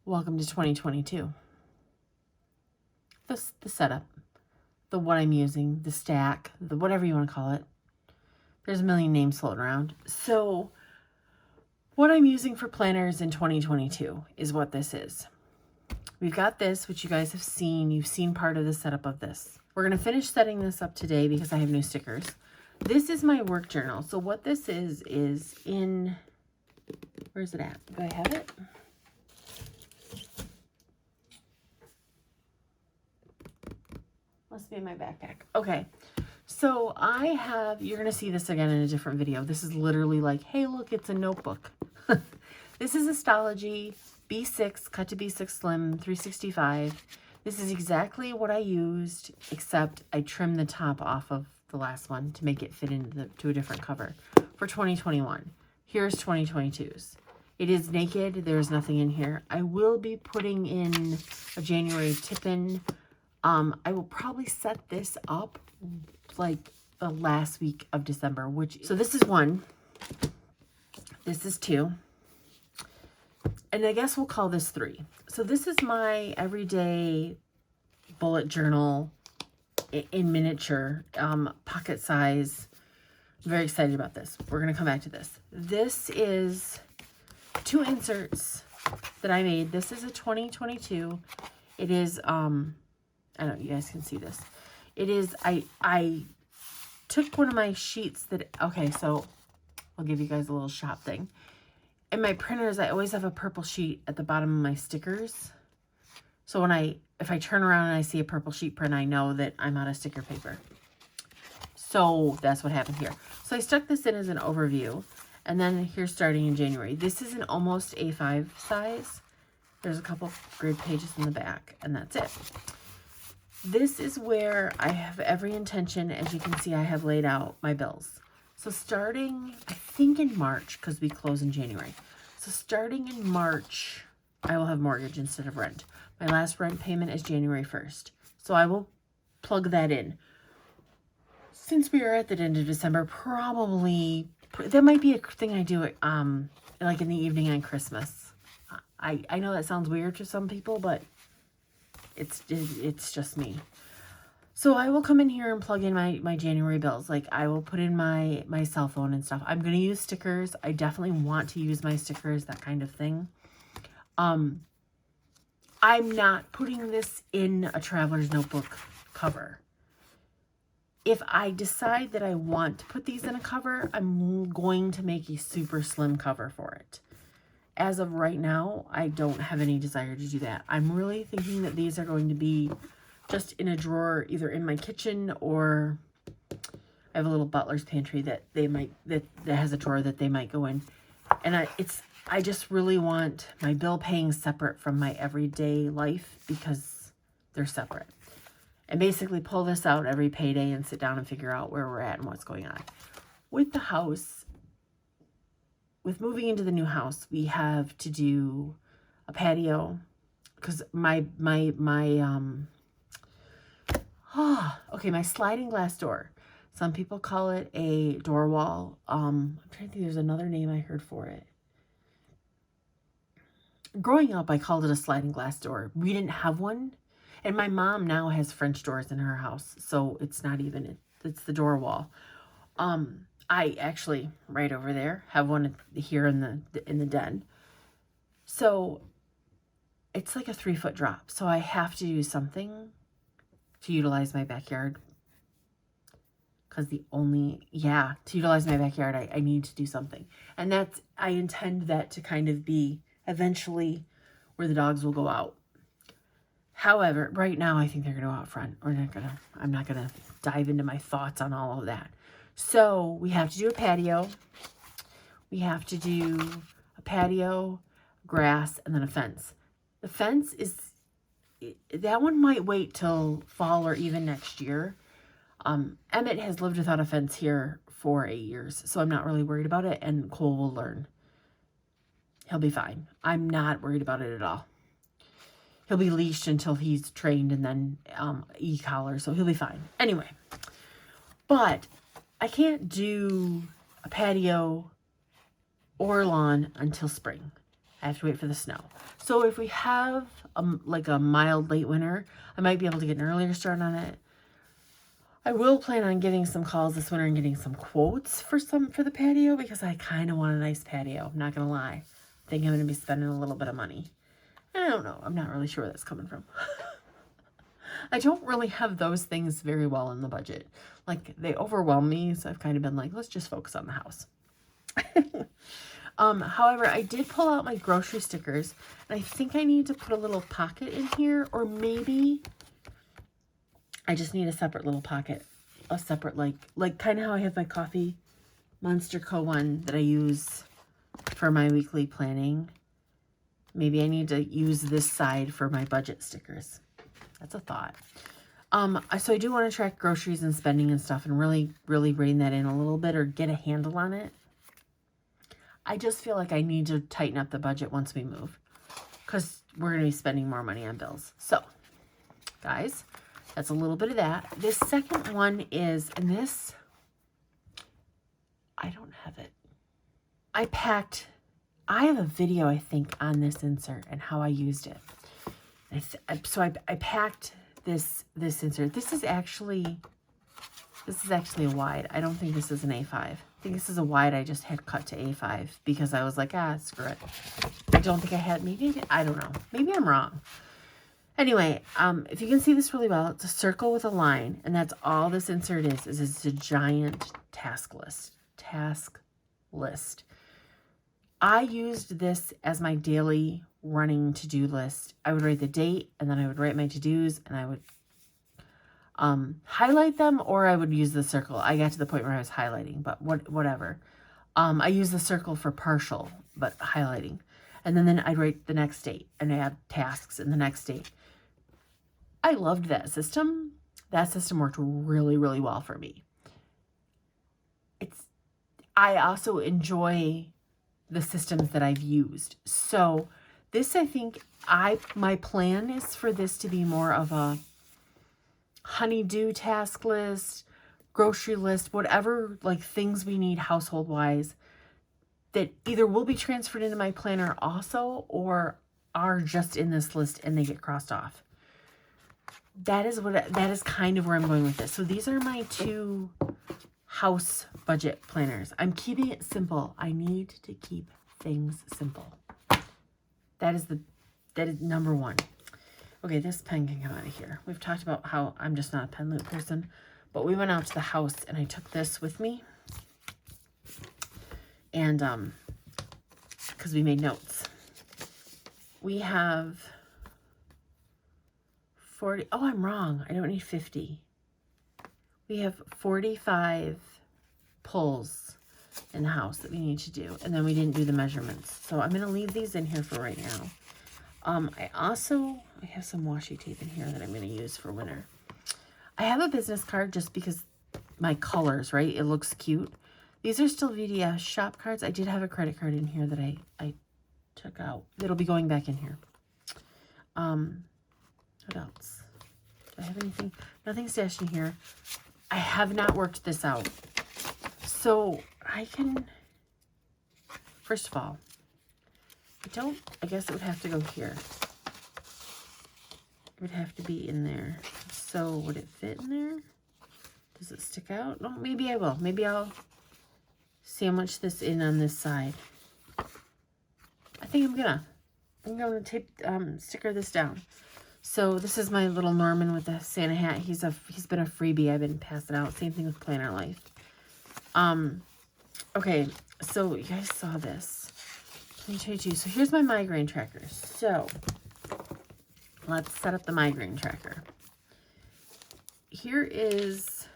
Welcome to 2022. The setup, the what I'm using, the stack, the whatever you want to call it. There's a million names floating around. So what I'm using for planners in 2022 is what this is. We've got this, which you guys have seen. You've seen part of the setup of this. We're going to finish setting this up today because I have new stickers. This is my work journal. So what this is in, where's it at? Do I have it? Must be in my backpack. Okay. So I have, you're going to see this again in a different video. This is literally like, hey, look, it's a notebook. This is a Stalogy B6, cut to B6 Slim 365. This is exactly what I used, except I trimmed the top off of the last one to make it fit into a different cover for 2021. Here's 2022's. It is naked. There's nothing in here. I will be putting in a January tip-in. I will probably set this up like the last week of December, so this is 1. This is 2. And I guess we'll call this 3. So this is my everyday bullet journal in miniature, pocket size. I'm very excited about this. We're going to come back to this. This is 2 inserts that I made. This is a 2022. It is, I don't know, you guys can see this. It is, I took one of my sheets that, okay, so I'll give you guys a little shop thing. In my printers, I always have a purple sheet at the bottom of my stickers. So if I turn around and I see a purple sheet print, I know that I'm out of sticker paper. So that's what happened here. So I stuck this in as an overview. And then here's starting in January. This is an almost A5 size. There's a couple grid pages in the back, and that's it. This is where I have every intention, as you can see, I have laid out my bills. So starting, I think in March, because we close in January. So starting in March, I will have mortgage instead of rent. My last rent payment is January 1st. So I will plug that in. Since we are at the end of December, probably, that might be a thing I do like in the evening on Christmas. I know that sounds weird to some people, but it's just me. So I will come in here and plug in my January bills. Like I will put in my cell phone and stuff. I'm going to use stickers. I definitely want to use my stickers, that kind of thing. I'm not putting this in a traveler's notebook cover. If I decide that I want to put these in a cover, I'm going to make a super slim cover for it. As of right now, I don't have any desire to do that. I'm really thinking that these are going to be just in a drawer, either in my kitchen, or I have a little butler's pantry that has a drawer that they might go in. And I just really want my bill paying separate from my everyday life because they're separate. And basically pull this out every payday and sit down and figure out where we're at and what's going on. With the house, with moving into the new house, we have to do a patio because my sliding glass door. Some people call it a door wall. I'm trying to think, there's another name I heard for it. Growing up, I called it a sliding glass door. We didn't have one. And my mom now has French doors in her house. So it's not even, it's the door wall. I actually, right over there, have one here in the den. So it's like a 3-foot drop. So I have to do something to utilize my backyard. Because to utilize my backyard, I need to do something. And I intend that to kind of be eventually where the dogs will go out. However, right now, I think they're going to go out front. I'm not going to dive into my thoughts on all of that. So we have to do a patio. We have to do a patio, grass, and then a fence. The fence that one might wait till fall or even next year. Emmett has lived without a fence here for 8 years, so I'm not really worried about it, and Cole will learn. He'll be fine. I'm not worried about it at all. He'll be leashed until he's trained and then e-collar, so he'll be fine. Anyway, but I can't do a patio or lawn until spring. I have to wait for the snow. So if we have like a mild late winter, I might be able to get an earlier start on it. I will plan on getting some calls this winter and getting some quotes for the patio, because I kind of want a nice patio. I'm not going to lie. I think I'm going to be spending a little bit of money. I don't know. I'm not really sure where that's coming from. I don't really have those things very well in the budget. Like, they overwhelm me, so I've kind of been like, let's just focus on the house. However, I did pull out my grocery stickers, and I think I need to put a little pocket in here, or maybe I just need a separate little pocket, a separate, like kind of how I have my Coffee Monster Co. one that I use for my weekly planning. Maybe I need to use this side for my budget stickers. That's a thought. So I do want to track groceries and spending and stuff, and really rein that in a little bit, or get a handle on it. I just feel like I need to tighten up the budget once we move, because we're going to be spending more money on bills. So, guys, that's a little bit of that. This second one is, and this, I don't have it. I have a video, I think, on this insert and how I used it. So I packed this insert. This is actually a wide. I don't think this is an A5. I think this is a wide I just had cut to A5 because I was like, screw it. I don't think I had, I don't know. Maybe I'm wrong. Anyway, if you can see this really well, it's a circle with a line, and that's all this insert is it's a giant task list. I used this as my daily running to-do list. I would write the date, and then I would write my to-dos, and I would highlight them, or I would use the circle. I got to the point where I was highlighting, but whatever. I use the circle for partial, but highlighting. And then I'd write the next date, and add tasks in the next date. I loved that system. That system worked really, really well for me. I also enjoy the systems that I've used. So this, I think, my plan is for this to be more of a honey-do task list, grocery list, whatever like things we need household-wise that either will be transferred into my planner also, or are just in this list and they get crossed off. That is kind of where I'm going with this. So these are my two house budget planners. I'm keeping it simple. I need to keep things simple. That is number one. Okay, this pen can come out of here. We've talked about how I'm just not a pen loop person, but we went out to the house and I took this with me, and because we made notes. We have 40. Oh, I'm wrong. I don't need 50. We have 45 pulls in the house that we need to do, and then we didn't do the measurements. So I'm going to leave these in here for right now. I have some washi tape in here that I'm going to use for winter. I have a business card just because my colors, right? It looks cute. These are still VDS shop cards. I did have a credit card in here that I took out. It'll be going back in here. What else? Do I have anything? Nothing stashed in here. I have not worked this out. So I can, first of all, I guess it would have to go here. It would have to be in there. So would it fit in there? Does it stick out? No, maybe I will. Maybe I'll sandwich this in on this side. I think I'm gonna tape, sticker this down. So this is my little Norman with the Santa hat. He's been a freebie. I've been passing out. Same thing with Planner Life. Okay, so you guys saw this. 2022. So here's my migraine tracker. So let's set up the migraine tracker. Here is,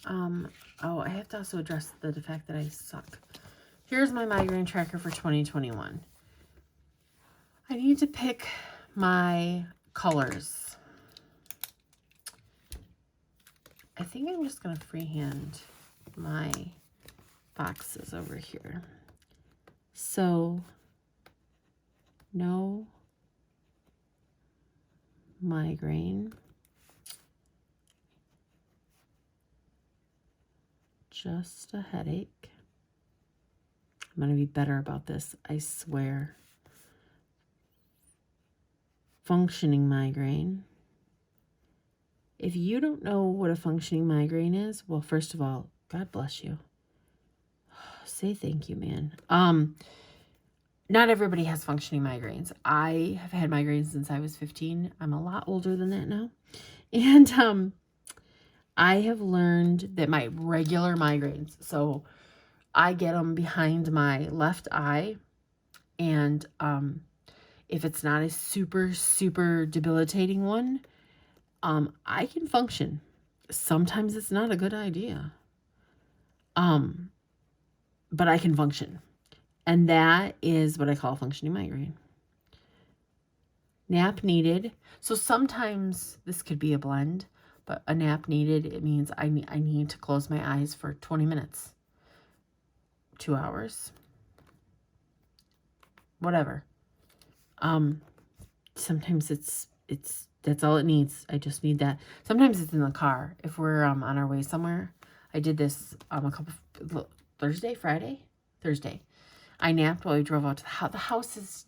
oh, I have to also address the fact that I suck. Here's my migraine tracker for 2021. I need to pick my colors. I think I'm just going to freehand my boxes over here. So, no migraine, just a headache. I'm going to be better about this, I swear. Functioning migraine. If you don't know what a functioning migraine is, well, first of all, God bless you. Say thank you, man. Not everybody has functioning migraines. I have had migraines since I was 15. I'm a lot older than that now. And I have learned that my regular migraines, so I get them behind my left eye, and if it's not a super, super debilitating one, I can function. Sometimes it's not a good idea. But I can function. And that is what I call a functioning migraine. Nap needed. So sometimes this could be a blend, but a nap needed, it means I need to close my eyes for 20 minutes, 2 hours, whatever. Sometimes it's that's all it needs. I just need that. Sometimes it's in the car. If we're on our way somewhere. I did this Thursday. I napped while we drove out to the house. The house is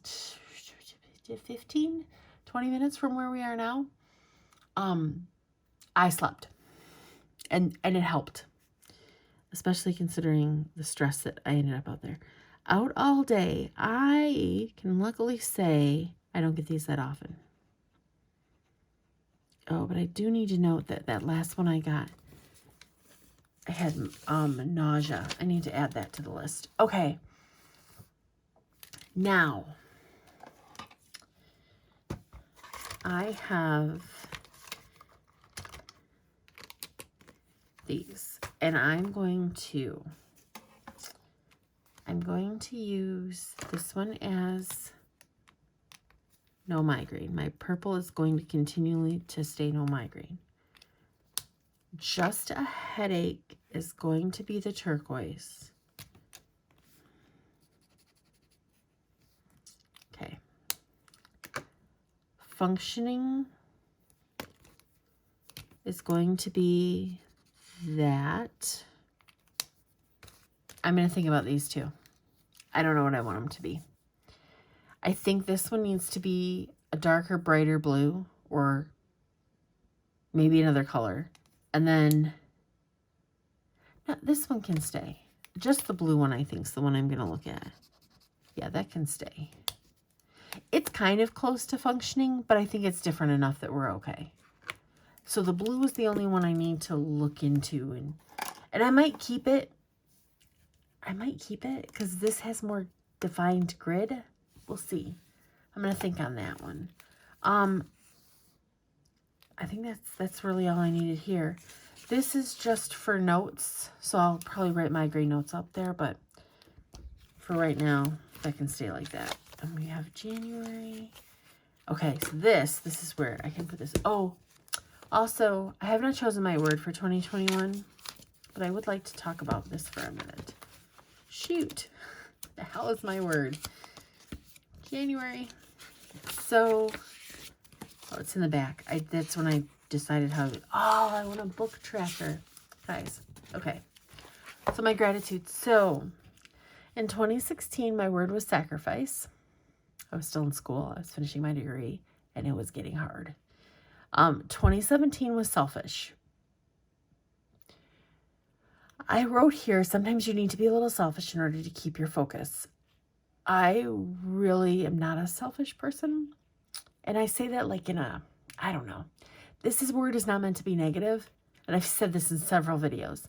15, 20 minutes from where we are now. I slept. And it helped. Especially considering the stress that I ended up out there. Out all day. I can luckily say I don't get these that often. Oh, but I do need to note that that last one I got, I had nausea. I need to add that to the list. Okay. Now, I have these, and I'm going to use this one as no migraine. My purple is going to continually to stay no migraine. Just a headache is going to be the turquoise. Okay. Functioning is going to be that. I'm going to think about these two. I don't know what I want them to be. I think this one needs to be a darker, brighter blue, or maybe another color. And then this one can stay. Just the blue one, I think, is the one I'm going to look at. Yeah, that can stay. It's kind of close to functioning, but I think it's different enough that we're okay. So the blue is the only one I need to look into. And I might keep it. Because this has more defined grid. We'll see. I'm going to think on that one. I think that's really all I needed here. This is just for notes, so I'll probably write migraine notes up there, but for right now, that can stay like that. And we have January. Okay, so this is where I can put this. Oh, also, I have not chosen my word for 2021, but I would like to talk about this for a minute. Shoot, the hell is my word? January. So, oh, it's in the back. That's when I decided how. Oh, I want a book tracker, guys. Okay. So my gratitude. So, in 2016, my word was sacrifice. I was still in school. I was finishing my degree, and it was getting hard. 2017 was selfish. I wrote here, sometimes you need to be a little selfish in order to keep your focus. I really am not a selfish person. And I say that like in a, I don't know. This word is not meant to be negative. And I've said this in several videos.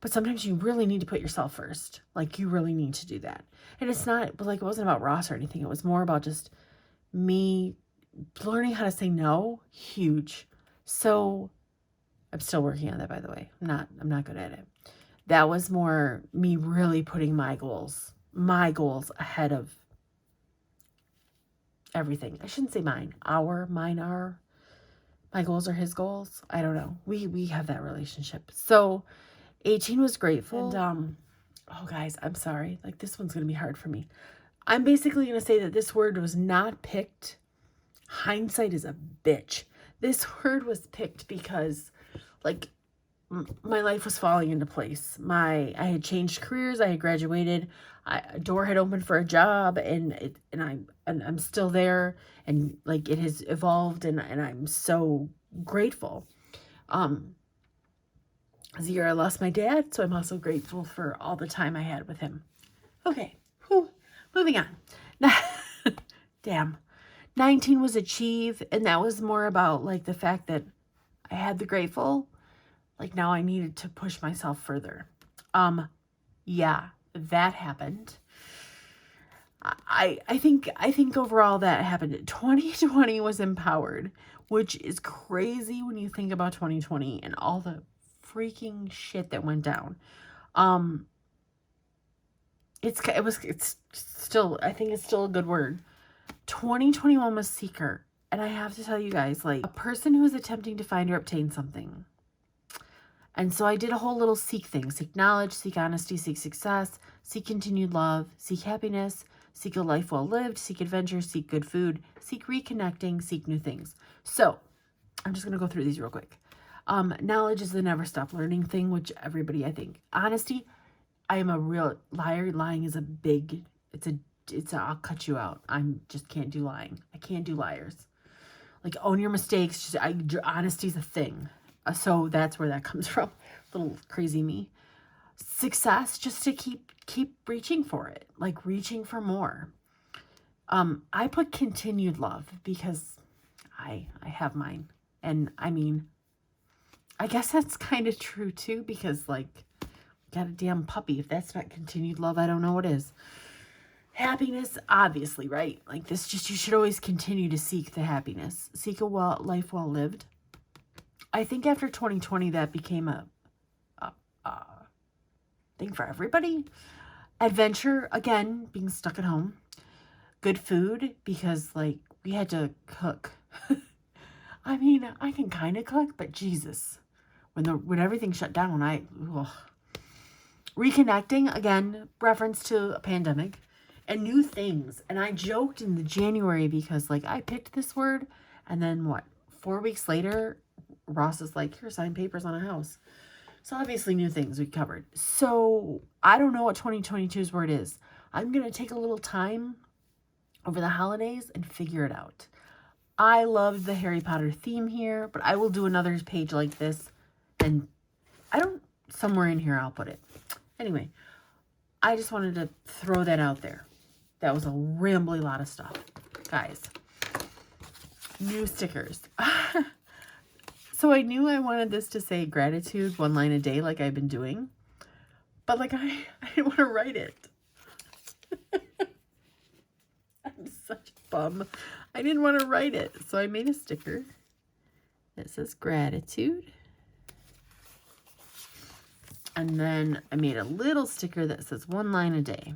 But sometimes you really need to put yourself first. Like, you really need to do that. And it's not, like, it wasn't about Ross or anything. It was more about just me learning how to say no. Huge. So, I'm still working on that, by the way. I'm not good at it. That was more me really putting my goals ahead of everything. I shouldn't say mine. Mine are. My goals are his goals. I don't know. We have that relationship. So 18 was grateful. And oh guys, I'm sorry. Like, this one's gonna be hard for me. I'm basically gonna say that this word was not picked. Hindsight is a bitch. This word was picked because, like, my life was falling into place. I had changed careers. I had graduated. A door had opened for a job, and I'm still there, and like it has evolved, and I'm so grateful. The year I lost my dad, so I'm also grateful for all the time I had with him. Okay, whew. Moving on. Damn. 19 was achieved, and that was more about like the fact that I had the grateful. Like now I needed to push myself further. Yeah, that happened. I think overall that happened. 2020 was empowered, which is crazy when you think about 2020 and all the freaking shit that went down. It's still, I think it's still a good word. 2021 was seeker. And I have to tell you guys, like a person who is attempting to find or obtain something. And so I did a whole little seek thing. Seek knowledge, seek honesty, seek success, seek continued love, seek happiness, seek a life well lived, seek adventure, seek good food, seek reconnecting, seek new things. So I'm just going to go through these real quick. Knowledge is the never stop learning thing, which everybody, I think. Honesty, I am a real liar. Lying is a big, I'll cut you out. I just can't do lying. I can't do liars. Like own your mistakes. Honesty's a thing. So that's where that comes from. Little crazy me. Success, just to keep reaching for it. Like reaching for more. I put continued love because I have mine. And I mean, I guess that's kind of true too, because like, got a damn puppy. If that's not continued love, I don't know what is. Happiness, obviously, right? Like this, just you should always continue to seek the happiness. Seek a life well lived. I think after 2020, that became a thing for everybody. Adventure, again, being stuck at home. Good food, because like we had to cook. I mean, I can kind of cook, but Jesus, when everything shut down, reconnecting, again, reference to a pandemic, and new things. And I joked in the January because like I picked this word, and then what, 4 weeks later, Ross is like, here, sign papers on a house. So obviously new things we covered. So I don't know what 2022's word is. I'm going to take a little time over the holidays and figure it out. I loved the Harry Potter theme here, but I will do another page like this, and somewhere in here I'll put it. Anyway, I just wanted to throw that out there. That was a rambly lot of stuff. Guys, new stickers. So I knew I wanted this to say gratitude 1 line a day like I've been doing. But like I didn't want to write it. I'm such a bum. I didn't want to write it. So I made a sticker that says gratitude. And then I made a little sticker that says 1 line a day.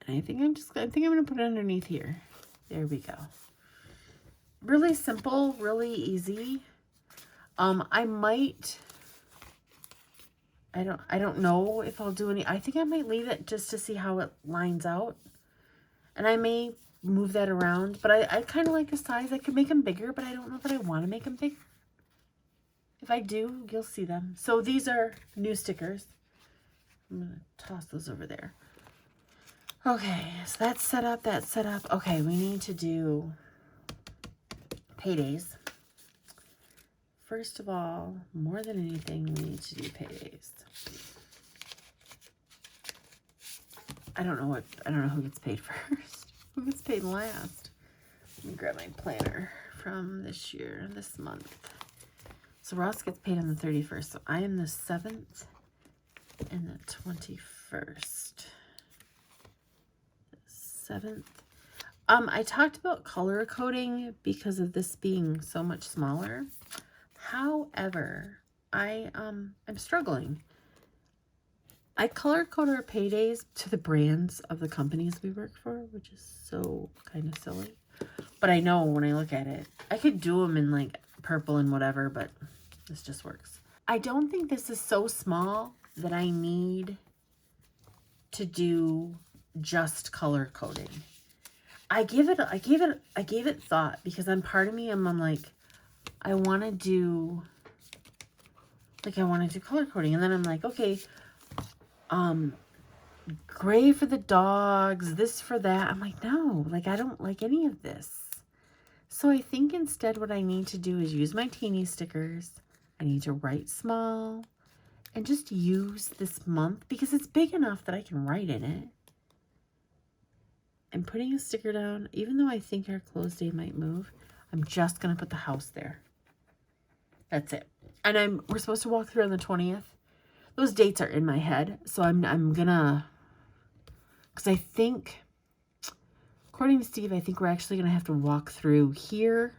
And I think I'm going to put it underneath here. There we go. Really simple, really easy. I don't know if I'll do any. I think I might leave it just to see how it lines out. And I may move that around, but I kind of like the size. I could make them bigger, but I don't know that I want to make them bigger. If I do, you'll see them. So these are new stickers. I'm going to toss those over there. Okay, so that's set up, Okay, we need to do paydays. First of all, more than anything, we need to do paydays. I don't know who gets paid first. Who gets paid last? Let me grab my planner from this month. So Ross gets paid on the 31st. So I am the 7th and the 21st. 7th. I talked about color coding because of this being so much smaller. However, I'm struggling. I color code our paydays to the brands of the companies we work for, which is so kind of silly. But I know when I look at it, I could do them in like purple and whatever, but this just works. I don't think this is so small that I need to do just color coding. I gave it thought, because I'm part of me, I'm like, I want to do, like, I want to do color coding. And then I'm like, okay, gray for the dogs, this for that. I'm like, no, like, I don't like any of this. So I think instead what I need to do is use my teeny stickers. I need to write small and just use this month because it's big enough that I can write in it. And putting a sticker down, even though I think our close day might move, I'm just going to put the house there. That's it. And we're supposed to walk through on the 20th. Those dates are in my head. So I'm going to, because I think, according to Steve, I think we're actually going to have to walk through here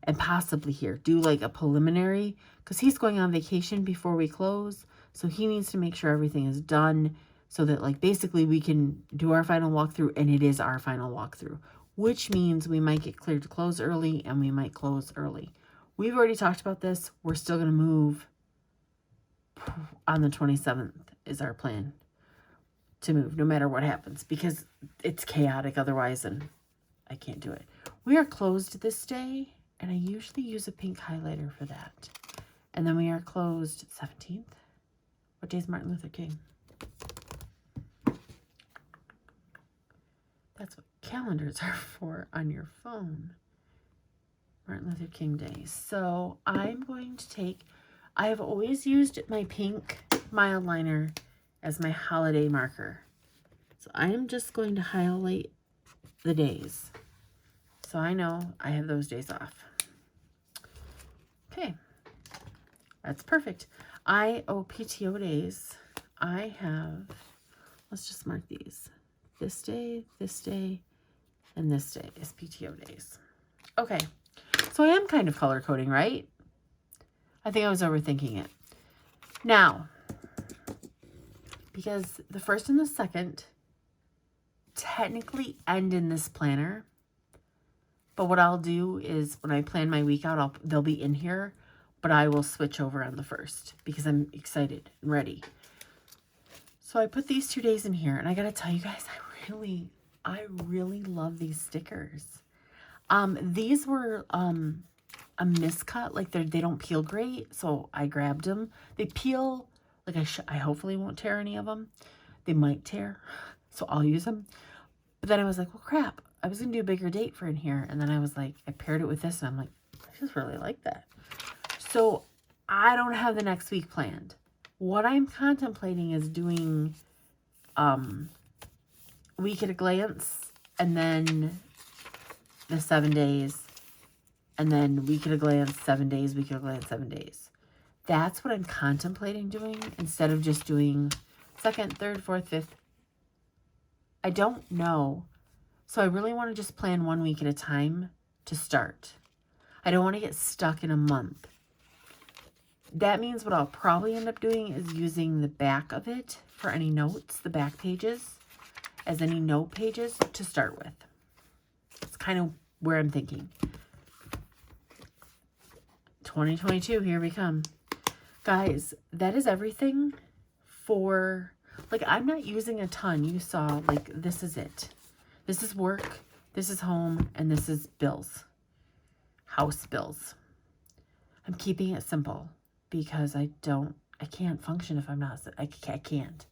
and possibly here. Do like a preliminary, because he's going on vacation before we close. So he needs to make sure everything is done so that, like, basically we can do our final walkthrough, and it is our final walkthrough, which means we might get cleared to close early and we might close early. We've already talked about this. We're still going to move on the 27th is our plan to move, no matter what happens, because it's chaotic otherwise, and I can't do it. We are closed this day, and I usually use a pink highlighter for that. And then we are closed 17th. What day is Martin Luther King? That's what calendars are for on your phone. Martin Luther King Day. So I'm going to take, I have always used my pink mild liner as my holiday marker. So I am just going to highlight the days. So I know I have those days off. Okay. That's perfect. PTO days. I have, let's just mark these. This day, and this day is PTO days. Okay. So I am kind of color coding, right? I think I was overthinking it. Now, because the 1st and the 2nd technically end in this planner, but what I'll do is when I plan my week out, they'll be in here, but I will switch over on the 1st because I'm excited and ready. So I put these 2 days in here, and I gotta tell you guys, I really love these stickers. These were a miscut, like they don't peel great, so I grabbed them. They peel, like I hopefully won't tear any of them. They might tear, so I'll use them. But then I was like, well, crap, I was gonna do a bigger date for in here, and then I was like, I paired it with this, and I'm like, I just really like that. So I don't have the next week planned. What I'm contemplating is doing week at a glance, and then the 7 days, and then week at a glance, 7 days, week at a glance, 7 days. That's what I'm contemplating doing instead of just doing 2nd, 3rd, 4th, 5th. I don't know. So I really want to just plan 1 week at a time to start. I don't want to get stuck in a month. That means what I'll probably end up doing is using the back of it for any notes, the back pages, as any note pages to start with. It's kind of where I'm thinking. 2022, here we come. Guys, that is everything for, like, I'm not using a ton. You saw, like, this is it. This is work, this is home, and this is bills. House bills. I'm keeping it simple because I can't function if I'm not, I can't.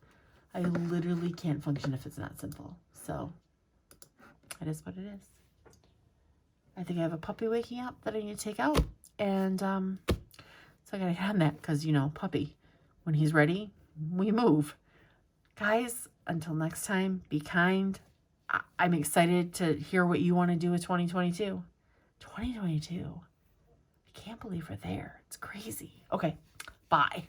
I literally can't function if it's not simple. So, it is what it is. I think I have a puppy waking up that I need to take out. And so I gotta get on that because, you know, puppy, when he's ready, we move. Guys, until next time, be kind. I'm excited to hear what you want to do with 2022. 2022. I can't believe we're there. It's crazy. Okay, bye.